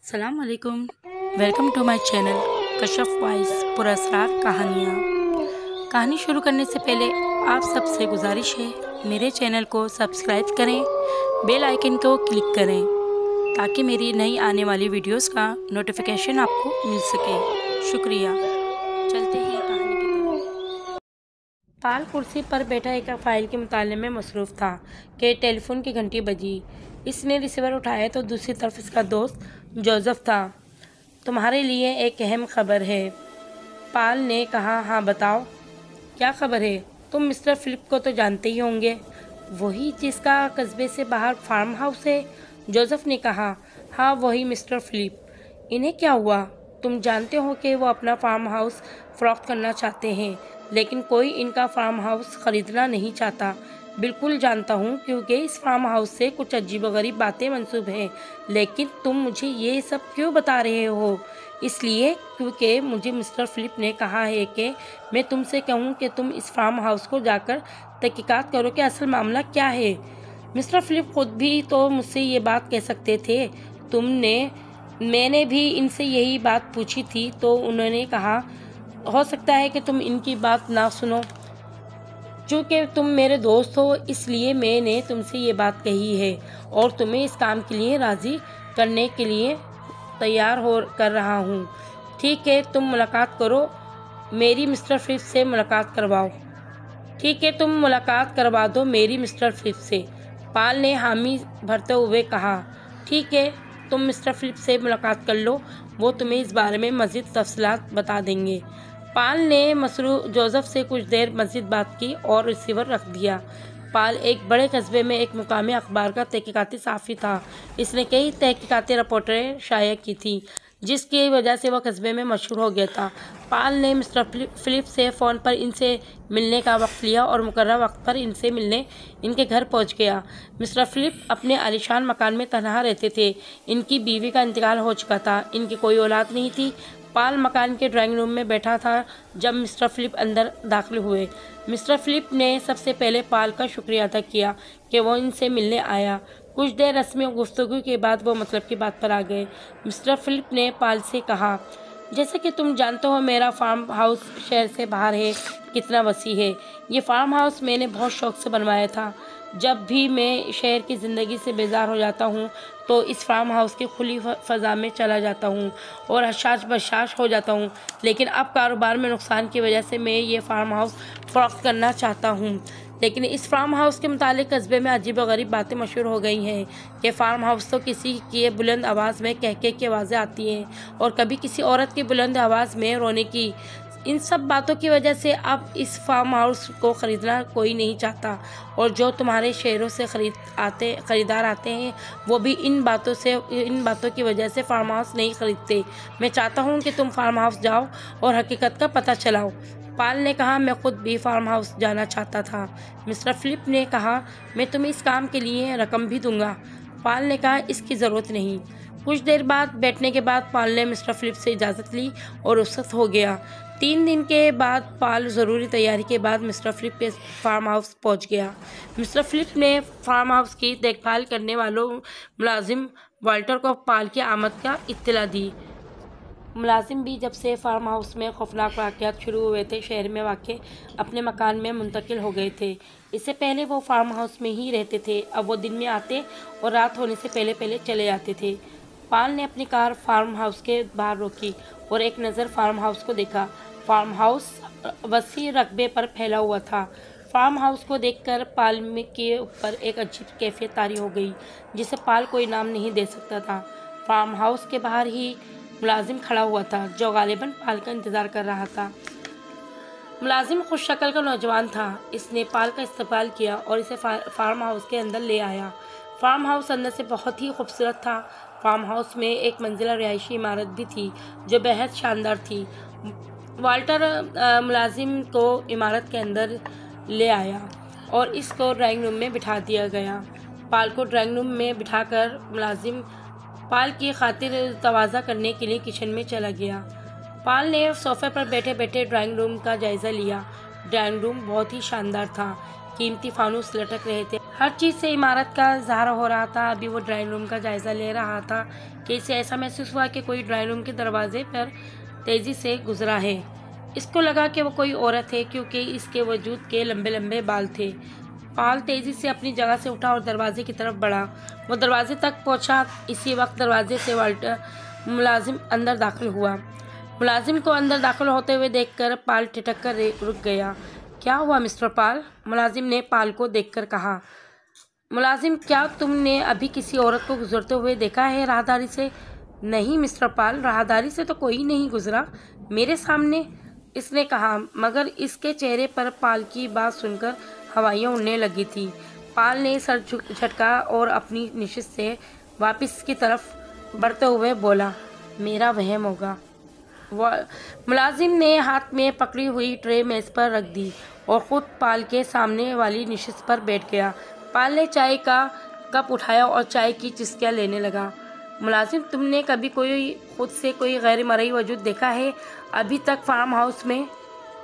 सलाम अलैकुम। Welcome to my channel Kashaf voice पुरस्कार कहानियाँ। कहानी शुरू करने से पहले आप सबसे गुजारिश है मेरे चैनल को सब्सक्राइब करें, बेल आइकन को क्लिक करें ताकि मेरी नई आने वाली वीडियोस का नोटिफिकेशन आपको मिल सके। शुक्रिया। चलते हैं कहानी की तरफ। पाल कुर्सी पर बैठा एक फाइल के मुताले में मसरूफ़ था कि टेलीफोन की घंटी बजी। इसने रिसीवर उठाया तो दूसरी तरफ इसका दोस्त जोसेफ था। तुम्हारे लिए एक अहम खबर है, पाल ने कहा। हाँ बताओ, क्या खबर है? तुम मिस्टर फिलिप को तो जानते ही होंगे, वही जिसका कस्बे से बाहर फार्म हाउस है। जोसेफ ने कहा, हाँ वही मिस्टर फिलिप। इन्हें क्या हुआ? तुम जानते हो कि वो अपना फार्म हाउस फ़रोख्त करना चाहते हैं, लेकिन कोई इनका फार्म हाउस ख़रीदना नहीं चाहता। बिल्कुल जानता हूँ, क्योंकि इस फार्म हाउस से कुछ अजीबोगरीब बातें मंसूब हैं। लेकिन तुम मुझे ये सब क्यों बता रहे हो? इसलिए क्योंकि मुझे मिस्टर फिलिप ने कहा है कि मैं तुमसे कहूँ कि तुम इस फार्म हाउस को जाकर तहकीकात करो कि असल मामला क्या है। मिस्टर फिलिप खुद भी तो मुझसे ये बात कह सकते थे। मैंने भी इनसे यही बात पूछी थी तो उन्होंने कहा, हो सकता है कि तुम इनकी बात ना सुनो। चूँकि तुम मेरे दोस्त हो इसलिए मैंने तुमसे ये बात कही है और तुम्हें इस काम के लिए राज़ी करने के लिए तैयार कर रहा हूँ। ठीक है, तुम मुलाकात करो, मेरी मिस्टर फिलिप से मुलाकात करवाओ। ठीक है, तुम मुलाकात करवा दो मेरी मिस्टर फिलिप से, पाल ने हामी भरते हुए कहा। ठीक है, तुम मिस्टर फिलिप से मुलाकात कर लो, वो तुम्हें इस बारे में मज़ीद तफसीलात बता देंगे। पाल ने मसरूफ़ जोसेफ से कुछ देर मज़ीद बात की और रिसीवर रख दिया। पाल एक बड़े कस्बे में एक मुकामी अखबार का तहकीकाती सहाफ़ी था। इसने कई तहकीकाती रिपोर्टें शाया की थी, जिसकी वजह से वह कस्बे में मशहूर हो गया था। पाल ने मिस्टर फिलिप से फ़ोन पर इनसे मिलने का वक्त लिया और मुकर्रर वक्त पर इनसे मिलने इनके घर पहुंच गया। मिस्टर फिलिप अपने आलीशान मकान में तनहा रहते थे। इनकी बीवी का इंतकाल हो चुका था, इनकी कोई औलाद नहीं थी। पाल मकान के ड्राइंग रूम में बैठा था जब मिस्टर फिलिप अंदर दाखिल हुए। मिस्टर फिलिप ने सबसे पहले पाल का शुक्रिया अदा किया कि वो इनसे मिलने आया। कुछ देर रस्मी गुफ्तगू के बाद वो मतलब की बात पर आ गए। मिस्टर फिलिप ने पाल से कहा, जैसे कि तुम जानते हो मेरा फार्म हाउस शहर से बाहर है। कितना वसी है ये फार्म हाउस, मैंने बहुत शौक़ से बनवाया था। जब भी मैं शहर की ज़िंदगी से बेजार हो जाता हूँ तो इस फार्म हाउस की खुली फ़ज़ा में चला जाता हूँ और हशाश बशाश हो जाता हूँ। लेकिन अब कारोबार में नुकसान की वजह से मैं ये फार्म हाउस फ़रोख्त करना चाहता हूँ। लेकिन इस फार्म हाउस के मुतालिक कस्बे में अजीब व गरीब बातें मशहूर हो गई हैं कि फार्म हाउस तो किसी की बुलंद आवाज़ में कहके की आवाज़ें आती हैं और कभी किसी औरत की बुलंद आवाज़ में रोने की। इन सब बातों की वजह से अब इस फार्म हाउस को ख़रीदना कोई नहीं चाहता और जो तुम्हारे शहरों से ख़रीदार आते हैं वो भी इन बातों की वजह से फार्म हाउस नहीं ख़रीदते। मैं चाहता हूँ कि तुम फार्म हाउस जाओ और हकीकत का पता चलाओ। पाल ने कहा, मैं खुद भी फार्म हाउस जाना चाहता था। मिस्टर फिलिप ने कहा, मैं तुम्हें इस काम के लिए रकम भी दूंगा। पाल ने कहा, इसकी ज़रूरत नहीं। कुछ देर बाद बैठने के बाद पाल ने मिस्टर फिलिप से इजाज़त ली और रुखसत हो गया। 3 दिन के बाद पाल ज़रूरी तैयारी के बाद मिस्टर फिलिप के फार्म हाउस पहुंच गया। मिस्टर फिलिप ने फार्म हाउस की देखभाल करने वालों मुलाजिम वाल्टर को पाल की आमद का इत्तला दी। मुलाजिम भी जब से फार्म हाउस में खौफनाक वाक़यात शुरू हुए थे शहर में वाक़े अपने मकान में मुंतकिल हो गए थे। इससे पहले वो फार्म हाउस में ही रहते थे, अब वो दिन में आते और रात होने से पहले चले जाते थे। पाल ने अपनी कार फार्म हाउस के बाहर रोकी और एक नज़र फार्म हाउस को देखा। फार्म हाउस वसी रकबे पर फैला हुआ था। फार्म हाउस को देखकर पाल के ऊपर एक अजीब कैफियत तारी हो गई, जिसे पाल कोई नाम नहीं दे सकता था। फार्म हाउस के बाहर ही मुलाजिम खड़ा हुआ था, जो गालिबन पाल का इंतज़ार कर रहा था। मुलाजिम खुश शक्ल का नौजवान था। इसने पाल का इस्तकबाल किया और इसे फार्म हाउस के अंदर ले आया। फार्म हाउस अंदर से बहुत ही खूबसूरत था। फार्म हाउस में एक मंजिला रिहायशी इमारत भी थी जो बेहद शानदार थी। वाल्टर मुलाजिम को इमारत के अंदर ले आया और इसको ड्राइंग रूम में बिठा दिया गया। पाल को ड्राइंग रूम में बिठाकर मुलाजिम पाल की खातिर तवाज़ा करने के लिए किचन में चला गया। पाल ने सोफे पर बैठे बैठे ड्राइंग रूम का जायज़ा लिया। ड्राइंग रूम बहुत ही शानदार था। कीमती फानूस लटक रहे थे, हर चीज़ से इमारत का इज़हार हो रहा था। अभी वो ड्राइंग रूम का जायज़ा ले रहा था कि इसे ऐसा महसूस हुआ कि कोई ड्राइंग रूम के दरवाजे पर तेज़ी से गुजरा है। इसको लगा कि वो कोई औरत है, क्योंकि इसके वजूद के लंबे लंबे बाल थे। पाल तेज़ी से अपनी जगह से उठा और दरवाजे की तरफ बढ़ा। वो दरवाजे तक पहुंचा। इसी वक्त दरवाजे से वाल्टर मुलाजिम अंदर दाखिल हुआ। मुलाजिम को अंदर दाखिल होते हुए देखकर पाल ठिठक कर रुक गया। क्या हुआ मिस्टर पाल? मुलाजिम ने पाल को देखकर कहा। मुलाजिम, क्या तुमने अभी किसी औरत को गुजरते हुए देखा है राहदारी से? नहीं मिस्टर पाल, राहदारी से तो कोई नहीं गुजरा मेरे सामने, इसने कहा, मगर इसके चेहरे पर पाल की बात सुनकर हवाइयाँ उड़ने लगी थी। पाल ने सर झटका और अपनी निशिस्त से वापस की तरफ बढ़ते हुए बोला, मेरा वहम होगा। मुलाजिम ने हाथ में पकड़ी हुई ट्रे मेज पर रख दी और ख़ुद पाल के सामने वाली निशिस्त पर बैठ गया। पाल ने चाय का कप उठाया और चाय की चुस्कियाँ लेने लगा। मुलाजिम, तुमने कभी खुद से कोई गैर मरई वजूद देखा है अभी तक फार्म हाउस में?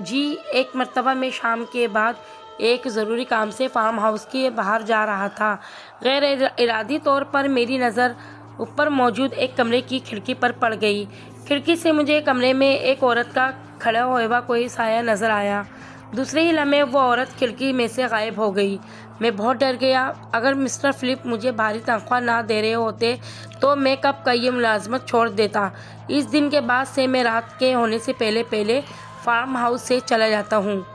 जी, एक मरतबा मैं शाम के बाद एक ज़रूरी काम से फार्म हाउस के बाहर जा रहा था। गैर इरादी तौर पर मेरी नज़र ऊपर मौजूद एक कमरे की खिड़की पर पड़ गई। खिड़की से मुझे कमरे में एक औरत का खड़ा हुआ कोई साया नज़र आया। दूसरे ही लम्हे वो औरत खिड़की में से गायब हो गई। मैं बहुत डर गया। अगर मिस्टर फिलिप मुझे भारी तनख्वाह ना दे रहे होते तो मैं कब का ये मुलाजमत छोड़ देता। इस दिन के बाद से मैं रात के होने से पहले पहले फार्म हाउस से चला जाता हूँ।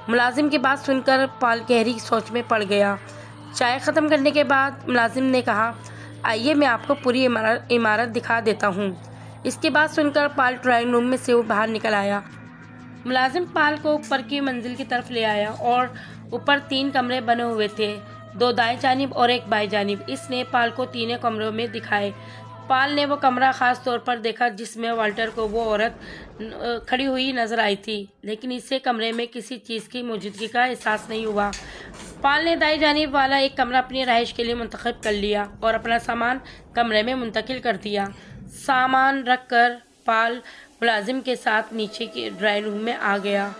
मुलाजिम की बात सुनकर पाल गहरी सोच में पड़ गया। चाय ख़त्म करने के बाद मुलाजिम ने कहा, आइए मैं आपको पूरी इमारत दिखा देता हूँ। इसकी बात सुनकर पाल ड्राइंग रूम में से बाहर निकल आया। मुलाजिम पाल को ऊपर की मंजिल की तरफ ले आया और ऊपर 3 कमरे बने हुए थे, 2 दाएं जानिब और 1 बाएं जानिब। इसने पाल को तीनों कमरों में दिखाए। पाल ने वो कमरा ख़ास तौर पर देखा जिसमें वाल्टर को वो औरत खड़ी हुई नजर आई थी, लेकिन इससे कमरे में किसी चीज़ की मौजूदगी का एहसास नहीं हुआ। पाल ने दाईं जानिब वाला एक कमरा अपनी रहाइश के लिए मुंतखब कर लिया और अपना सामान कमरे में मुंतकिल कर दिया। सामान रख कर पाल मुलाजिम के साथ नीचे के ड्राइंग रूम में आ गया।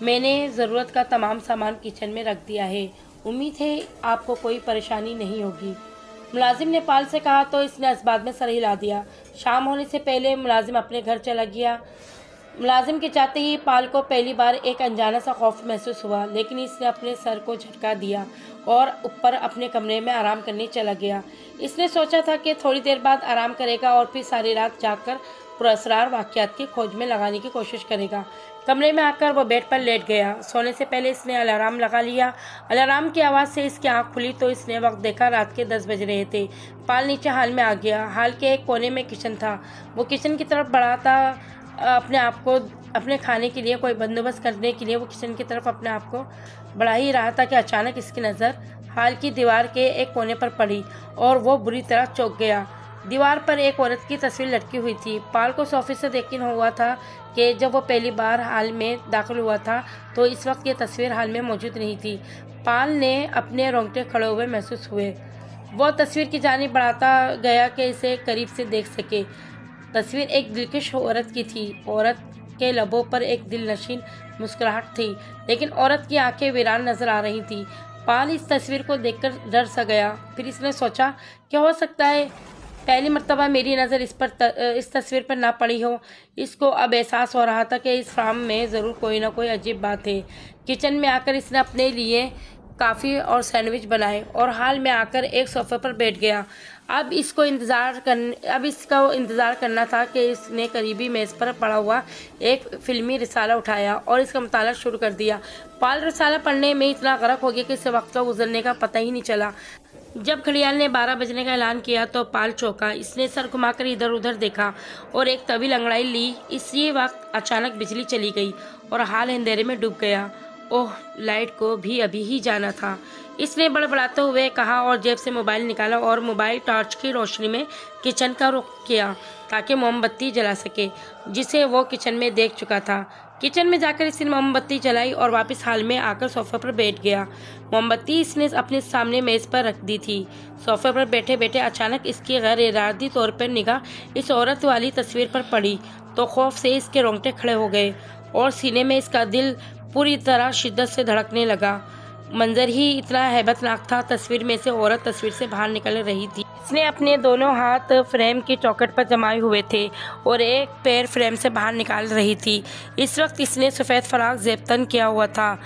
मैंने ज़रूरत का तमाम सामान किचन में रख दिया है, उम्मीद है आपको कोई परेशानी नहीं होगी, मुलाजिम ने पाल से कहा तो इसने इस बात में सर हिला दिया। शाम होने से पहले मुलाजिम अपने घर चला गया। मुलाजिम के जाते ही पाल को पहली बार एक अनजाना सा खौफ महसूस हुआ, लेकिन इसने अपने सर को झटका दिया और ऊपर अपने कमरे में आराम करने चला गया। इसने सोचा था कि थोड़ी देर बाद आराम करेगा और फिर सारी रात जागकर पुरअसरार वाक़यात की खोज में लगाने की कोशिश करेगा। कमरे में आकर वो बेड पर लेट गया। सोने से पहले इसने अलार्म लगा लिया। अलार्म की आवाज़ से इसकी आँख खुली तो इसने वक्त देखा, रात के 10 बज रहे थे। पाल नीचे हाल में आ गया। हाल के एक कोने में किचन था। वो किचन की तरफ बढ़ा था अपने आप को अपने खाने के लिए कोई बंदोबस्त करने के लिए। वो किचन की तरफ अपने आप को बढ़ा ही रहा था कि अचानक इसकी नज़र हाल की दीवार के एक कोने पर पड़ी और वो बुरी तरह चौंक गया। दीवार पर एक औरत की तस्वीर लटकी हुई थी। पाल को 100% यकीन हुआ था कि जब वो पहली बार हाल में दाखिल हुआ था तो इस वक्त ये तस्वीर हाल में मौजूद नहीं थी। पाल ने अपने रोंगटे खड़े हुए महसूस हुए। वो तस्वीर की जानिब बढ़ाता गया कि इसे करीब से देख सके। तस्वीर एक दिलकश औरत की थी। औरत के लबों पर एक दिलनशीन मुस्कुराहट थी, लेकिन औरत की आंखें वीरान नजर आ रही थी। पाल इस तस्वीर को देखकर डर सा गया। फिर इसने सोचा क्या हो सकता है पहली मर्तबा मेरी नज़र इस तस्वीर पर ना पड़ी हो। इसको अब एहसास हो रहा था कि इस फार्म में ज़रूर कोई ना कोई अजीब बात है। किचन में आकर इसने अपने लिए काफ़ी और सैंडविच बनाए और हाल में आकर एक सोफे पर बैठ गया। अब इसका इंतज़ार करना था कि इसने करीबी मेज़ पर पड़ा हुआ एक फ़िल्मी रिसाला उठाया और इसका मुताला शुरू कर दिया। पाल रिसाला पढ़ने में इतना गर्क हो गया कि इसे वक्त का गुजरने का पता ही नहीं चला। जब घड़ियाल ने 12 बजने का ऐलान किया तो पाल चौंका। इसने सर घुमाकर इधर उधर देखा और एक तवील अंगड़ाई ली। इसी वक्त अचानक बिजली चली गई और हाल अंधेरे में डूब गया। ओह, लाइट को भी अभी ही जाना था, इसने बड़बड़ाते हुए कहा और जेब से मोबाइल निकाला और मोबाइल टॉर्च की रोशनी में किचन का रुख किया ताकि मोमबत्ती जला सके, जिसे वो किचन में देख चुका था। किचन में जाकर इसने मोमबत्ती जलाई और वापस हाल में आकर सोफे पर बैठ गया। मोमबत्ती इसने अपने सामने मेज़ पर रख दी थी। सोफे पर बैठे बैठे अचानक इसकी गैर इरादी तौर पर निगाह इस औरत वाली तस्वीर पर पड़ी तो खौफ से इसके रोंगटे खड़े हो गए और सीने में इसका दिल पूरी तरह शिद्दत से धड़कने लगा। मंजर ही इतना हैबतनाक था। तस्वीर में से औरत तस्वीर से बाहर निकल रही थी। इसने अपने दोनों हाथ फ्रेम की चौखट पर जमाए हुए थे और एक पैर फ्रेम से बाहर निकाल रही थी। इस वक्त इसने सफ़ेद फराक ज़ेबतन किया हुआ था।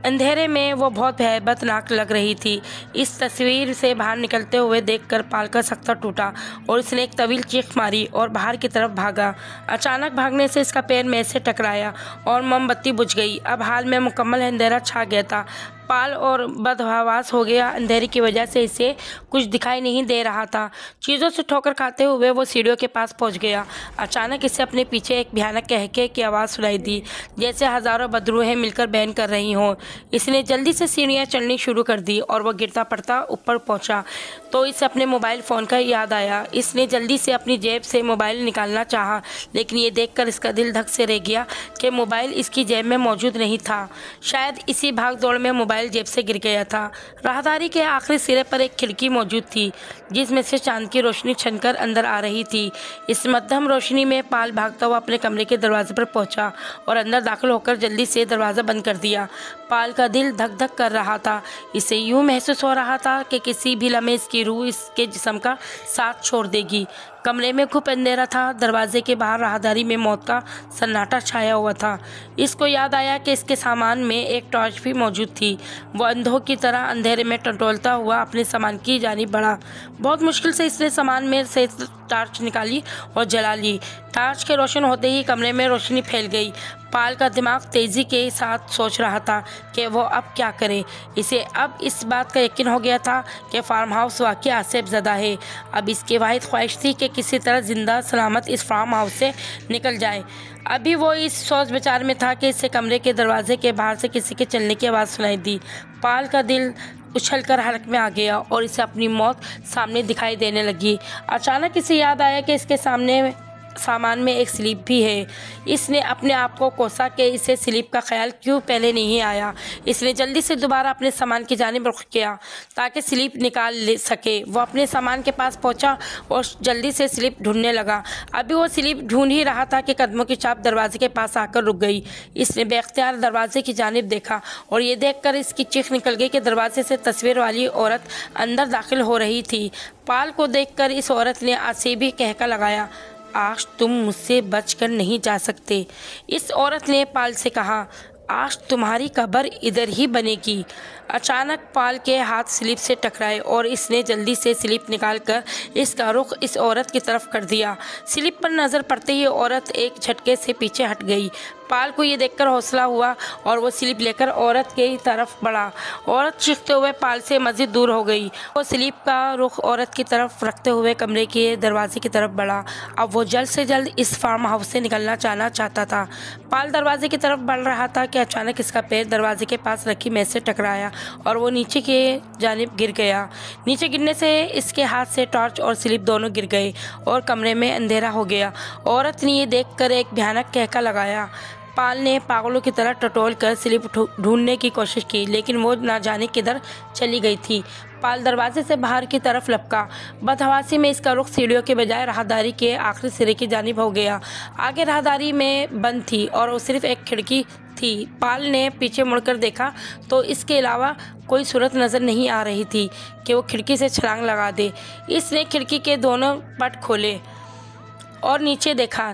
अंधेरे में वो बहुत हैबतनाक लग रही थी। इस तस्वीर से बाहर निकलते हुए देखकर पाल का सकता टूटा और इसने एक तवील चीख मारी और बाहर की तरफ भागा। अचानक भागने से इसका पैर मेज से टकराया और मोमबत्ती बुझ गई। अब हाल में मुकम्मल अंधेरा छा गया था। पाल और बदहवास हो गया। अंधेरे की वजह से इसे कुछ दिखाई नहीं दे रहा था। चीज़ों से ठोकर खाते हुए वो सीढ़ियों के पास पहुंच गया। अचानक इसे अपने पीछे एक भयानक कहके की आवाज़ सुनाई दी, जैसे हज़ारों बदरूहें मिलकर बैन कर रही हों। इसने जल्दी से सीढ़ियाँ चढ़नी शुरू कर दी और वह गिरता पड़ता ऊपर पहुँचा तो इसे अपने मोबाइल फ़ोन का याद आया। इसने जल्दी से अपनी जेब से मोबाइल निकालना चाहा, लेकिन ये देखकर इसका दिल धक से रह गया कि मोबाइल इसकी जेब में मौजूद नहीं था। शायद इसी भाग दौड़ में मोबाइल जेब से गिर गया था। राहदारी के आखिरी सिरे पर एक खिड़की मौजूद थी जिसमें से चांद की रोशनी छनकर अंदर आ रही थी। इस मध्यम रोशनी में पाल भागता हुआ अपने कमरे के दरवाजे पर पहुंचा और अंदर दाखिल होकर जल्दी से दरवाज़ा बंद कर दिया। पाल का दिल धक धक कर रहा था। इसे यूं महसूस हो रहा था कि किसी भी लम्हे इसकी रूह इसके जिस्म का साथ छोड़ देगी। कमरे में खूब अंधेरा था। दरवाजे के बाहर राहदारी में मौत का सन्नाटा छाया हुआ था। इसको याद आया कि इसके सामान में एक टॉर्च भी मौजूद थी। वो अंधों की तरह अंधेरे में टटोलता हुआ अपने सामान की जानिब बढ़ा। बहुत मुश्किल से इसने सामान में से टॉर्च निकाली और जला ली। टॉर्च के रोशन होते ही कमरे में रोशनी फैल गई। पाल का दिमाग तेज़ी के साथ सोच रहा था कि वो अब क्या करे। इसे अब इस बात का यकीन हो गया था कि फार्म हाउस वाकई आसेब ज़दा है। अब इसकी वाहिद ख्वाहिश थी कि किसी तरह ज़िंदा सलामत इस फार्म हाउस से निकल जाए। अभी वो इस सोच विचार में था कि इसे कमरे के दरवाजे के बाहर से किसी के चलने की आवाज़ सुनाई दी। पाल का दिल उछलकर हलक में आ गया और इसे अपनी मौत सामने दिखाई देने लगी। अचानक इसे याद आया कि इसके सामान में एक स्लिप भी है। इसने अपने आप को कोसा कि इसे स्लिप का ख्याल क्यों पहले नहीं आया। इसने जल्दी से दोबारा अपने सामान की जानिब रुख किया ताकि स्लिप निकाल ले सके। वो अपने सामान के पास पहुंचा और जल्दी से स्लिप ढूंढने लगा। अभी वो स्लिप ढूंढ ही रहा था कि कदमों की चाप दरवाजे के पास आकर रुक गई। इसने बेख्तियार दरवाजे की जानिब देखा और ये देखकर इसकी चीख निकल गई कि दरवाजे से तस्वीर वाली औरत अंदर दाखिल हो रही थी। पाल को देखकर इस औरत ने आसेबी कहका लगाया, आज तुम मुझसे बचकर नहीं जा सकते। इस औरत ने पाल से कहा, आज तुम्हारी कब्र इधर ही बनेगी। अचानक पाल के हाथ स्लिप से टकराए और इसने जल्दी से स्लिप निकालकर इसका रुख इस औरत की तरफ कर दिया। स्लिप पर नज़र पड़ते ही औरत एक झटके से पीछे हट गई। पाल को ये देखकर हौसला हुआ और वो स्लिप लेकर औरत की तरफ बढ़ा। औरत चीखते हुए पाल से मज़ीद दूर हो गई। वो स्लिप का रुख औरत की तरफ रखते हुए कमरे के दरवाजे की तरफ बढ़ा। अब वो जल्द से जल्द इस फार्म हाउस से निकलना चाहता था। पाल दरवाजे की तरफ बढ़ रहा था कि अचानक इसका पैर दरवाजे के पास रखी मेज से टकराया और वो नीचे के जानिब गिर गया। नीचे गिरने से इसके हाथ से टॉर्च और स्लिप दोनों गिर गए और कमरे में अंधेरा हो गया। औरत ने ये देखकर एक भयानक कहका लगाया। पाल ने पागलों की तरह टटोल कर स्लिप ढूंढने की कोशिश की, लेकिन वो ना जाने किधर चली गई थी। पाल दरवाजे से बाहर की तरफ लपका। बदहवासी में इसका रुख सीढ़ियों के बजाय राहदारी के आखिरी सिरे की जानिब हो गया। आगे राहदारी में बंद थी और वो सिर्फ एक खिड़की थी। पाल ने पीछे मुड़कर देखा तो इसके अलावा कोई सूरत नज़र नहीं आ रही थी कि वो खिड़की से छलांग लगा दे। इसने खिड़की के दोनों पट खोले और नीचे देखा।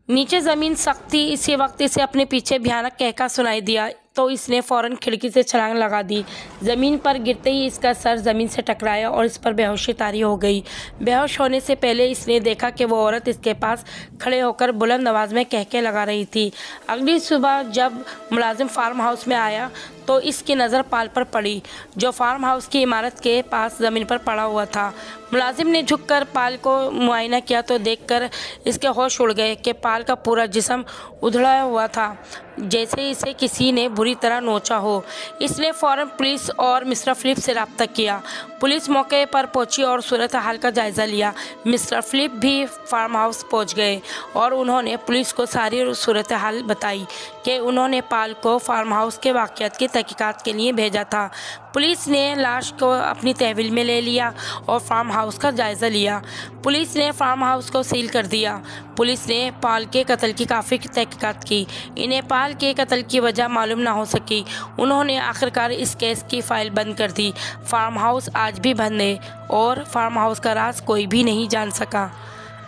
नीचे ज़मीन सख्त थी। इसी वक्त इसे अपने पीछे भयानक कहका सुनाई दिया तो इसने फ़ौरन खिड़की से छलांग लगा दी। ज़मीन पर गिरते ही इसका सर ज़मीन से टकराया और इस पर बेहोशी तारी हो गई। बेहोश होने से पहले इसने देखा कि वो औरत इसके पास खड़े होकर बुलंद आवाज़ में कहके लगा रही थी। अगली सुबह जब मुलाजिम फार्म हाउस में आया तो इसकी नज़र पाल पर पड़ी, जो फार्म हाउस की इमारत के पास ज़मीन पर पड़ा हुआ था। मुलाजिम ने झुककर पाल को मुआयना किया तो देखकर इसके होश उड़ गए कि पाल का पूरा जिस्म उधड़ा हुआ था, जैसे इसे किसी ने बुरी तरह नोचा हो। इसने फ़ौरन पुलिस और मिस्टर फिलिप से रब्ता किया। पुलिस मौके पर पहुंची और सूरत हाल का जायज़ा लिया। मिस्टर फिलिप भी फार्म हाउस पहुंच गए और उन्होंने पुलिस को सारी सूरत हाल बताई कि उन्होंने पाल को फार्म हाउस के वाक़यात की तहकीकात के लिए भेजा था। पुलिस ने लाश को अपनी तहवील में ले लिया और फार्म हाउस का जायज़ा लिया। पुलिस ने फार्म हाउस को सील कर दिया। पुलिस ने पॉल के कत्ल की काफ़ी तहकीकात की। इन्हें पॉल के कत्ल की वजह मालूम ना हो सकी। उन्होंने आखिरकार इस केस की फ़ाइल बंद कर दी। फार्म हाउस आज भी बंद है और फार्म हाउस का राज कोई भी नहीं जान सका।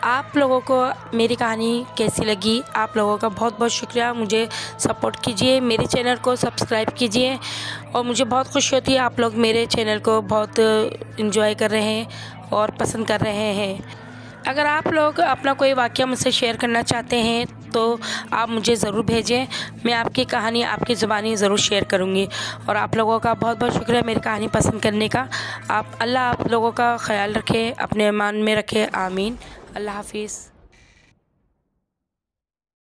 आप लोगों को मेरी कहानी कैसी लगी? आप लोगों का बहुत बहुत शुक्रिया। मुझे सपोर्ट कीजिए, मेरे चैनल को सब्सक्राइब कीजिए और मुझे बहुत खुशी होती है आप लोग मेरे चैनल को बहुत एंजॉय कर रहे हैं और पसंद कर रहे हैं। अगर आप लोग अपना कोई वाक़या मुझसे शेयर करना चाहते हैं तो आप मुझे ज़रूर भेजें। मैं आपकी कहानी आपकी ज़ुबानी ज़रूर शेयर करूँगी। और आप लोगों का बहुत बहुत शुक्रिया मेरी कहानी पसंद करने का। अल्लाह आप लोगों का ख्याल रखे, अपने ईमान में रखे। आमीन। अल्लाह हाफिज़।